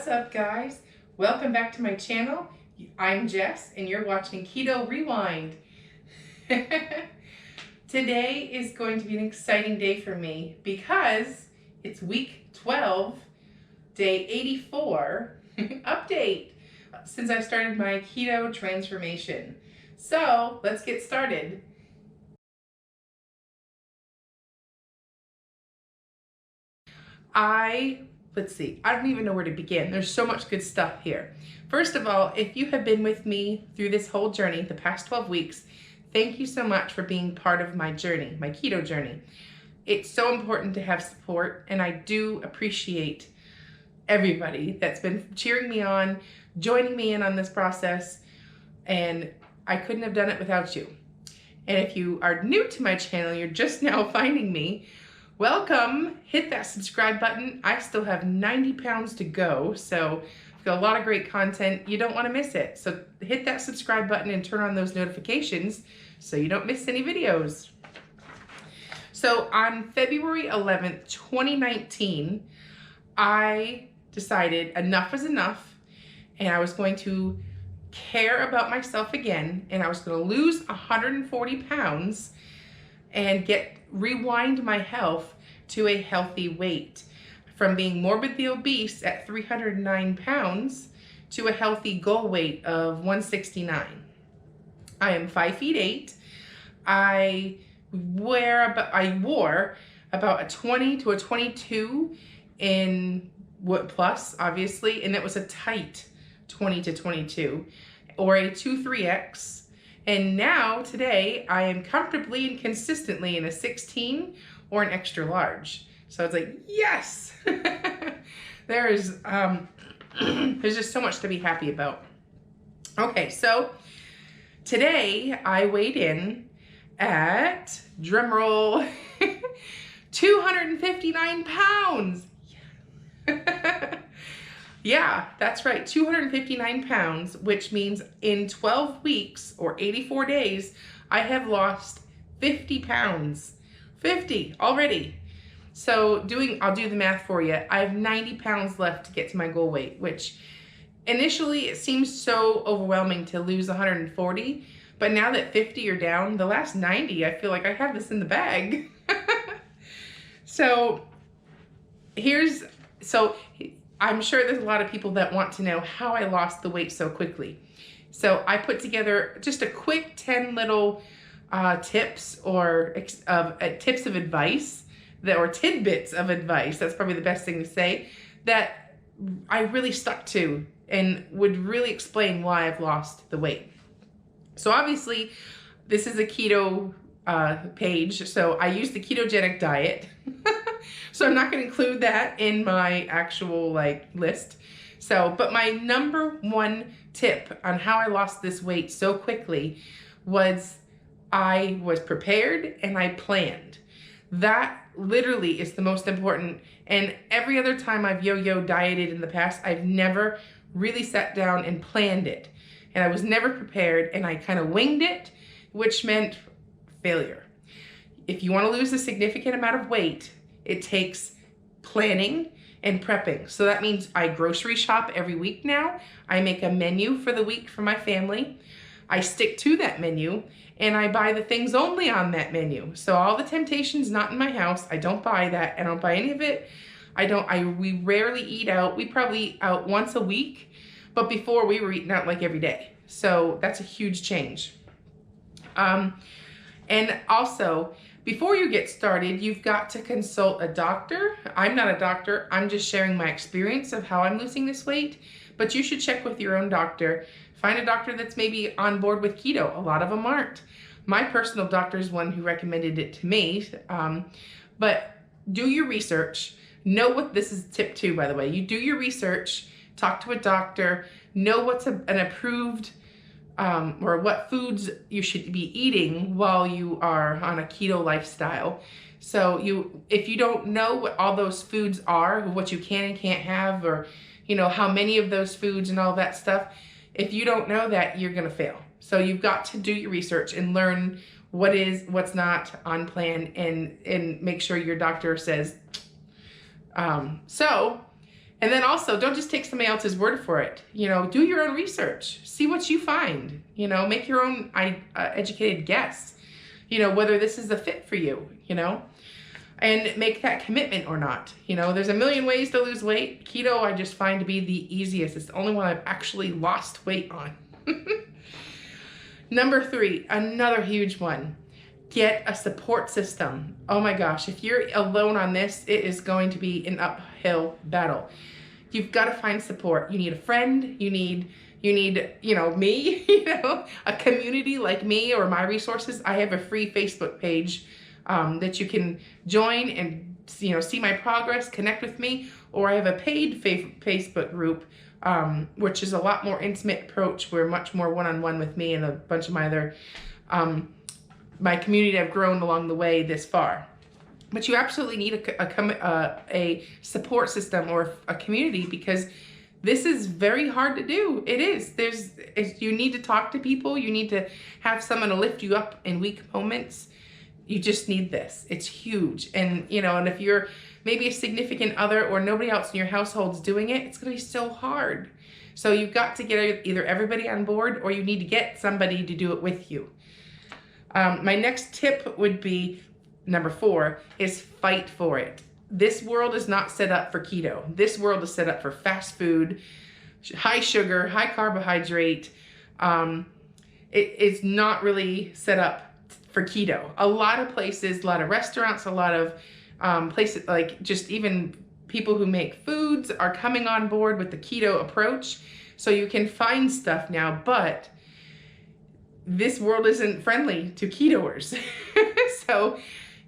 What's up, guys? Welcome back to my channel. I'm Jess and you're watching Keto Rewind. Today is going to be an exciting day for me because it's week 12, day 84 update since I started my keto transformation. So let's get started. Let's see, I don't even know where to begin. There's so much good stuff here. First of all, if you have been with me through this whole journey, the past 12 weeks, thank you so much for being part of my journey, my keto journey. It's so important to have support, and I do appreciate everybody that's been cheering me on, joining me in on this process, and I couldn't have done it without you. And if you are new to my channel, you're just now finding me, welcome. Hit that subscribe button. I still have 90 pounds to go, so I've got a lot of great content. You don't want to miss it. So hit that subscribe button and turn on those notifications so you don't miss any videos. So on February 11th, 2019, I decided enough is enough, and I was going to care about myself again, and I was going to lose 140 pounds and rewind my health to a healthy weight, from being morbidly obese at 309 pounds to a healthy goal weight of 169. I am 5'8". I wore about a 20 to a 22 in plus, obviously, and it was a tight 20 to 22 or a 2-3X. And now, today, I am comfortably and consistently in a 16 or an extra large. So it's like, yes! There's just so much to be happy about. Okay, so today I weighed in at, drumroll, 259 pounds. Yeah, that's right, 259 pounds, which means in 12 weeks or 84 days, I have lost 50 pounds. 50 already. So I'll do the math for you. I have 90 pounds left to get to my goal weight, which initially it seems so overwhelming to lose 140, but now that 50 are down, the last 90, I feel like I have this in the bag. So I'm sure there's a lot of people that want to know how I lost the weight so quickly. So I put together just a quick 10 little tips or tips of advice, or tidbits of advice, that's probably the best thing to say, that I really stuck to and would really explain why I've lost the weight. So obviously, this is a keto page, so I use the ketogenic diet. So I'm not going to include that in my actual list. But my number one tip on how I lost this weight so quickly was I was prepared and I planned. That literally is the most important. And every other time I've yo-yo dieted in the past, I've never really sat down and planned it. And I was never prepared, and I kind of winged it, which meant failure. If you want to lose a significant amount of weight, it takes planning and prepping. So that means I grocery shop every week now. I make a menu for the week for my family. I stick to that menu, and I buy the things only on that menu. So all the temptations not in my house, I don't buy that. I don't buy any of it. We rarely eat out. We probably eat out once a week, but before we were eating out like every day. So that's a huge change. And also, before you get started, you've got to consult a doctor. I'm not a doctor. I'm just sharing my experience of how I'm losing this weight, but you should check with your own doctor. Find a doctor that's maybe on board with keto. A lot of them aren't. My personal doctor is one who recommended it to me, but do your research. This is tip 2, by the way. You do your research, talk to a doctor, know what's an approved or what foods you should be eating while you are on a keto lifestyle. So if you don't know what all those foods are, what you can and can't have, or how many of those foods and all that stuff, if you don't know that, you're gonna fail. So you've got to do your research and learn what is, what's not on plan, and make sure your doctor says. And then also, don't just take somebody else's word for it. You know, do your own research. See what you find. You know, make your own educated guess. You know, whether this is a fit for you, you know, and make that commitment or not. You know, there's a million ways to lose weight. Keto, I just find to be the easiest. It's the only one I've actually lost weight on. Number 3, another huge one. Get a support system. Oh my gosh, if you're alone on this, it is going to be an uphill battle. You've got to find support. You need a friend. You need, you know, me, you know, a community like me or my resources. I have a free Facebook page that you can join and, you know, see my progress, connect with me, or I have a paid Facebook group, which is a lot more intimate approach. We're much more one-on-one with me and a bunch of my other, my community I've grown along the way this far. But you absolutely need a support system or a community, because this is very hard to do. It is. You need to talk to people. You need to have someone to lift you up in weak moments. You just need this. It's huge. And, you know, and if you're maybe a significant other or nobody else in your household's doing it, it's going to be so hard. So you've got to get either everybody on board, or you need to get somebody to do it with you. My next tip would be, number 4, is fight for it. This world is not set up for keto. This world is set up for fast food, high sugar, high carbohydrate. It's not really set up for keto. A lot of places, a lot of restaurants, a lot of places, like just even people who make foods are coming on board with the keto approach. So you can find stuff now, but this world isn't friendly to ketoers. So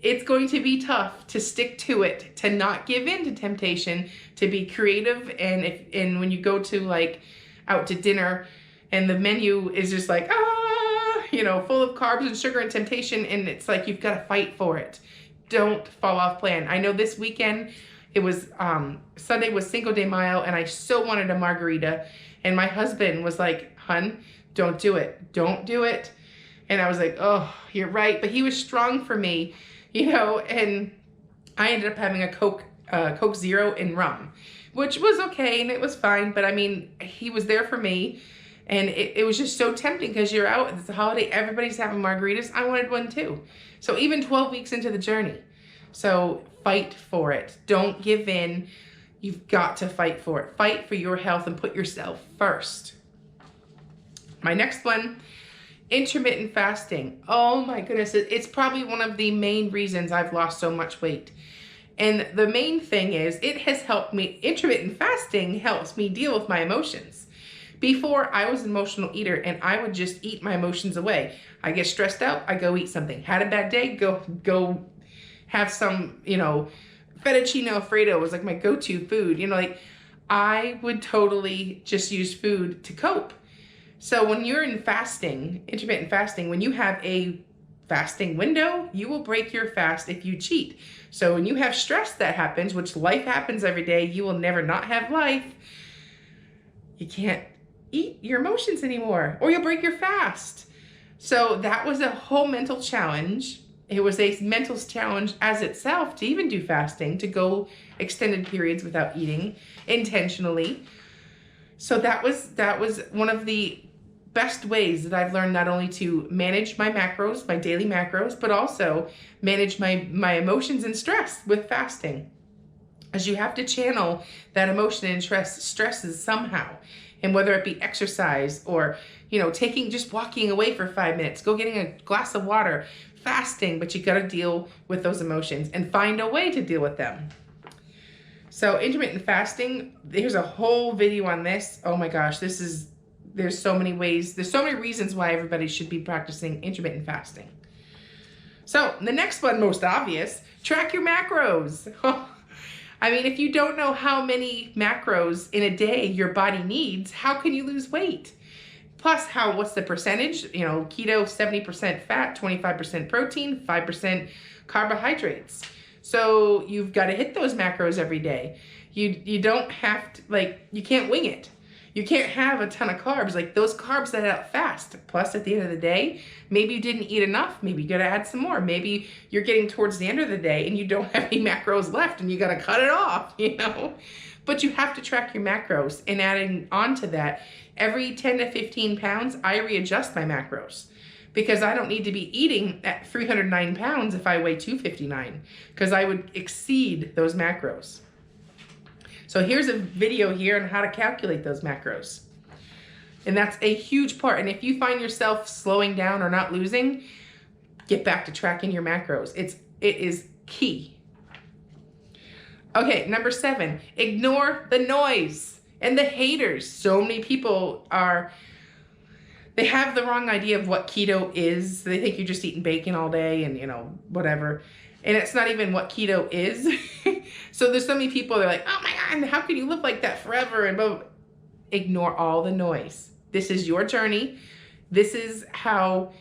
it's going to be tough to stick to it, to not give in to temptation, to be creative. And when you go to like out to dinner and the menu is just like, you know, full of carbs and sugar and temptation, and it's like you've got to fight for it. Don't fall off plan. I know this weekend it was Sunday was Cinco de Mayo, and I so wanted a margarita, and my husband was like, "Hun, don't do it. Don't do it." And I was like, "Oh, you're right." But he was strong for me, you know, and I ended up having a Coke Zero and rum, which was okay and it was fine. But I mean, he was there for me. And it was just so tempting because you're out, it's a holiday, everybody's having margaritas. I wanted one too. So even 12 weeks into the journey. So fight for it. Don't give in. You've got to fight for it. Fight for your health and put yourself first. My next one, intermittent fasting. Oh my goodness, it's probably one of the main reasons I've lost so much weight. And the main thing is it has helped me, intermittent fasting helps me deal with my emotions. Before, I was an emotional eater and I would just eat my emotions away. I get stressed out, I go eat something. Had a bad day, go have some, you know, fettuccine Alfredo was like my go-to food. You know, like I would totally just use food to cope. So when you're in fasting, intermittent fasting, when you have a fasting window, you will break your fast if you cheat. So when you have stress that happens, which life happens every day, you will never not have life. You can't eat your emotions anymore, or you'll break your fast. So that was a whole mental challenge. It was a mental challenge as itself to even do fasting, to go extended periods without eating intentionally. So that was one of the best ways that I've learned not only to manage my macros, my daily macros, but also manage my emotions and stress with fasting. As you have to channel that emotion and stresses somehow. And whether it be exercise or, you know, just walking away for 5 minutes, go getting a glass of water, fasting, but you got to deal with those emotions and find a way to deal with them. So intermittent fasting, there's a whole video on this. Oh my gosh, there's so many ways, there's so many reasons why everybody should be practicing intermittent fasting. So the next one, most obvious, track your macros. I mean, if you don't know how many macros in a day your body needs, how can you lose weight? Plus, what's the percentage? You know, keto, 70% fat, 25% protein, 5% carbohydrates. So you've got to hit those macros every day. You don't have to, like, you can't wing it. You can't have a ton of carbs. Like, those carbs that out fast. Plus, at the end of the day, maybe you didn't eat enough. Maybe you got to add some more. Maybe you're getting towards the end of the day and you don't have any macros left and you got to cut it off, you know? But you have to track your macros, and adding on to that, every 10 to 15 pounds, I readjust my macros because I don't need to be eating at 309 pounds if I weigh 259 because I would exceed those macros. So here's a video here on how to calculate those macros. And that's a huge part. And if you find yourself slowing down or not losing, get back to tracking your macros. It is key. Okay, number 7, ignore the noise and the haters. So many people they have the wrong idea of what keto is. They think you're just eating bacon all day and, whatever. And it's not even what keto is. So there's so many people, they're like, oh my God, how can you live like that forever? And blah, blah. Ignore all the noise. This is your journey. This is how,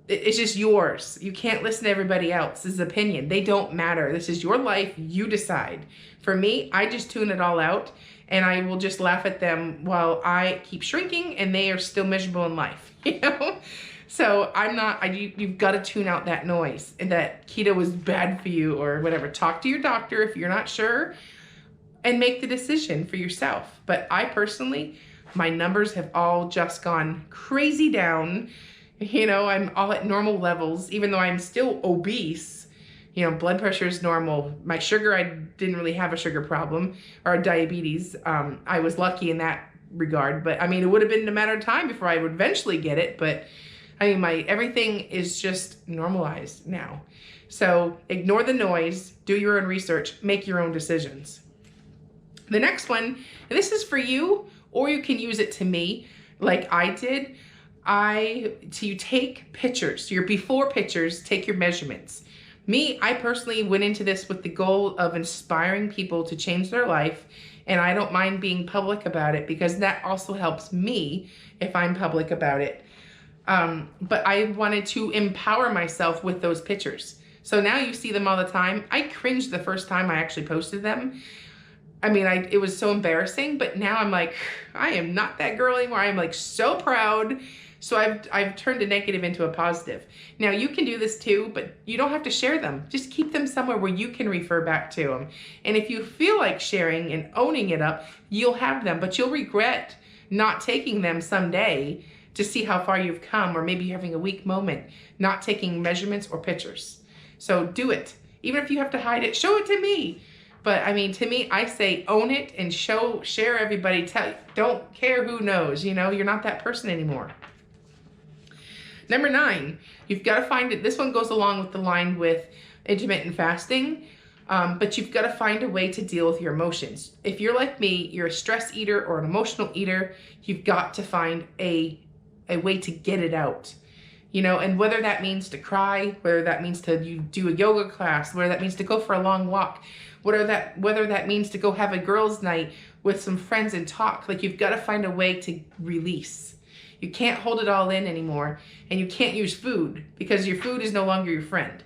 it's just yours. You can't listen to everybody else's opinion. They don't matter. This is your life. You decide. For me, I just tune it all out, and I will just laugh at them while I keep shrinking and they are still miserable in life, So you've got to tune out that noise and that keto is bad for you or whatever. Talk to your doctor if you're not sure and make the decision for yourself. But I personally, my numbers have all just gone crazy down. I'm all at normal levels, even though I'm still obese. Blood pressure is normal. My sugar, I didn't really have a sugar problem or diabetes. I was lucky in that regard, but it would have been a matter of time before I would eventually get it. But my everything is just normalized now. So ignore the noise, do your own research, make your own decisions. The next one, and this is for you, or you can use it to me like I did. So you take pictures, your before pictures, take your measurements. I personally went into this with the goal of inspiring people to change their life, and I don't mind being public about it because that also helps me if I'm public about it. But I wanted to empower myself with those pictures. So now you see them all the time. I cringed the first time I actually posted them. It was so embarrassing, but now I'm like, I am not that girl anymore. I am like so proud. So I've turned a negative into a positive. Now you can do this too, but you don't have to share them. Just keep them somewhere where you can refer back to them. And if you feel like sharing and owning it up, you'll have them, but you'll regret not taking them someday to see how far you've come, or maybe you're having a weak moment, not taking measurements or pictures. So do it. Even if you have to hide it, show it to me. But to me, I say own it and share everybody. Don't care who knows, you're not that person anymore. Number 9, you've got to find it. This one goes along with the line with intermittent fasting, but you've got to find a way to deal with your emotions. If you're like me, you're a stress eater or an emotional eater, you've got to find a way to get it out. And whether that means to cry, whether that means to do a yoga class, whether that means to go for a long walk, whether that means to go have a girls' night with some friends and talk, you've got to find a way to release. You can't hold it all in anymore, and you can't use food because your food is no longer your friend.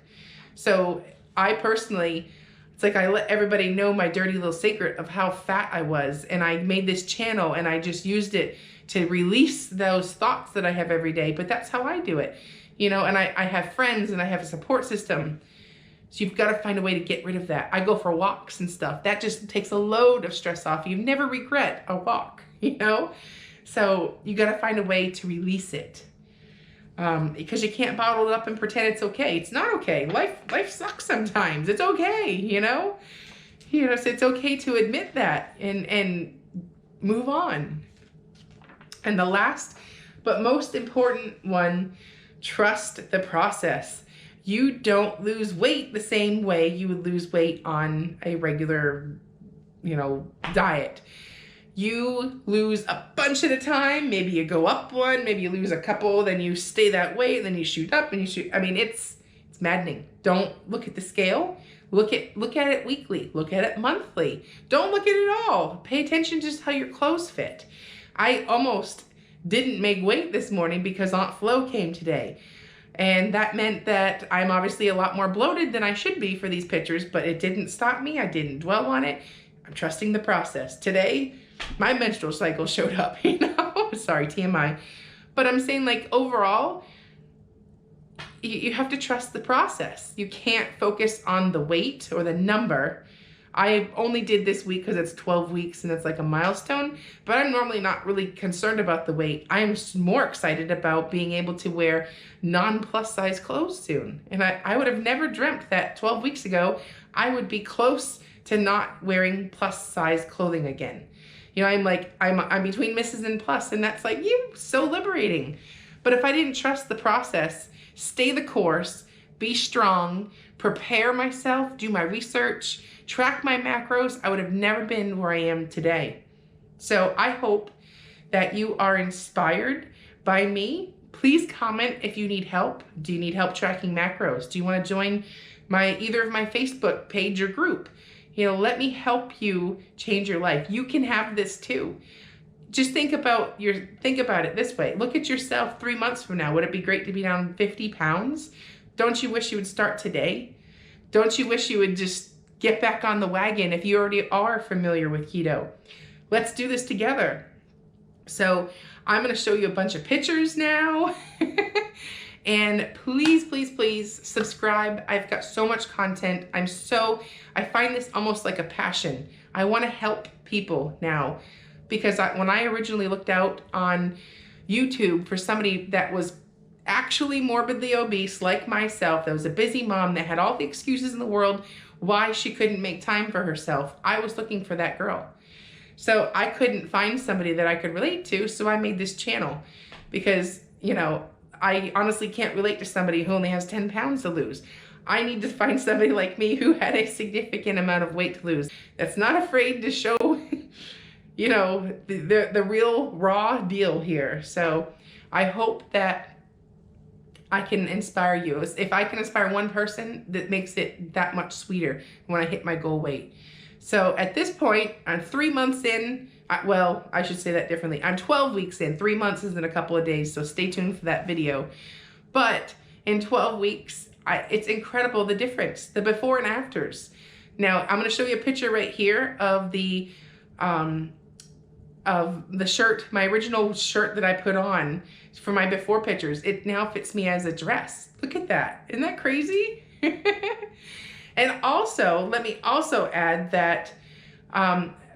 So I personally, it's like I let everybody know my dirty little secret of how fat I was, and I made this channel and I just used it to release those thoughts that I have every day. But that's how I do it, and I have friends and I have a support system. So you've got to find a way to get rid of that. I go for walks and stuff. That just takes a load of stress off. You never regret a walk, So you got to find a way to release it, because you can't bottle it up and pretend it's okay. It's not okay. Life sucks sometimes. It's okay, So it's okay to admit that and move on. And the last but most important one, trust the process. You don't lose weight the same way you would lose weight on a regular, diet. You lose a bunch at a time. Maybe you go up one, maybe you lose a couple, then you stay that way, then you shoot up and you shoot. It's maddening. Don't look at the scale. Look at it weekly. Look at it monthly. Don't look at it all. Pay attention to just how your clothes fit. I almost didn't make weight this morning because Aunt Flo came today. And that meant that I'm obviously a lot more bloated than I should be for these pictures, but it didn't stop me. I didn't dwell on it. I'm trusting the process. Today, my menstrual cycle showed up, Sorry, TMI. But I'm saying overall, you have to trust the process. You can't focus on the weight or the number. I only did this week because it's 12 weeks and it's like a milestone, but I'm normally not really concerned about the weight. I'm more excited about being able to wear non-plus size clothes soon. And I would have never dreamt that 12 weeks ago, I would be close to not wearing plus size clothing again. You know, I'm between Mrs. and Plus, and that's like, so liberating. But if I didn't trust the process, stay the course, be strong, prepare myself, do my research, track my macros, I would have never been where I am today. So I hope that you are inspired by me. Please comment if you need help. Do you need help tracking macros? Do you want to join either of my Facebook page or group? You know, let me help you change your life. You can have this too. Just think about it this way. Look at yourself 3 months from now. Would it be great to be down 50 pounds? Don't you wish you would start today? Don't you wish you would just get back on the wagon if you already are familiar with keto? Let's do this together. So I'm going to show you a bunch of pictures now. And please, please, please subscribe. I've got so much content. I find this almost like a passion. I want to help people now, because when I originally looked out on YouTube for somebody that was actually morbidly obese like myself, that was a busy mom that had all the excuses in the world why she couldn't make time for herself, I was looking for that girl. So I couldn't find somebody that I could relate to, so I made this channel because, you know, I honestly can't relate to somebody who only has 10 pounds to lose. I need to find somebody like me who had a significant amount of weight to lose, that's not afraid to show, you know, the real raw deal here. So I hope that I can inspire you. If I can inspire one person, that makes it that much sweeter when I hit my goal weight. So at this point, I'm 3 months in. Well, I should say that differently. I'm 12 weeks in. 3 months is in a couple of days, so stay tuned for that video. But in 12 weeks, it's incredible the difference, the before and afters. Now, I'm going to show you a picture right here of the shirt, my original shirt that I put on for my before pictures. It now fits me as a dress. Look at that. Isn't that crazy? And also, let me also add that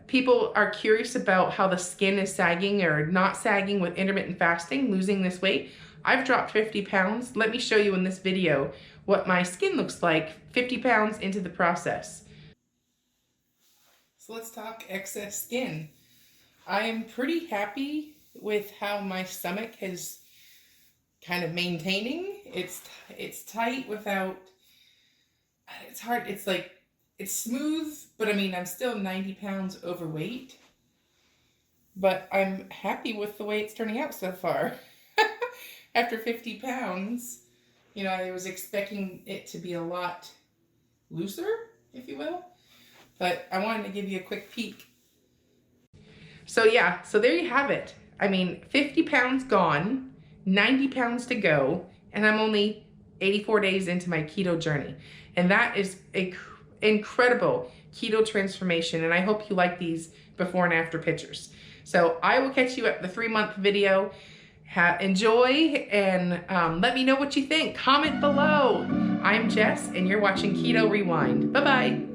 people are curious about how the skin is sagging or not sagging with intermittent fasting, losing this weight. I've dropped 50 pounds. Let me show you in this video what my skin looks like 50 pounds into the process. So let's talk excess skin. I am pretty happy with how my stomach is kind of maintaining. It's tight without, it's hard, it's smooth, but I mean, I'm still 90 pounds overweight. But I'm happy with the way it's turning out so far. After 50 pounds, you know, I was expecting it to be a lot looser, if you will. But I wanted to give you a quick peek. So yeah, so there you have it. I mean, 50 pounds gone, 90 pounds to go, and I'm only 84 days into my keto journey. And that is a incredible keto transformation, and I hope you like these before and after pictures. So I will catch you at the 3-month video. Enjoy, and let me know what you think. Comment below. I'm Jess, and you're watching Keto Rewind. Bye-bye.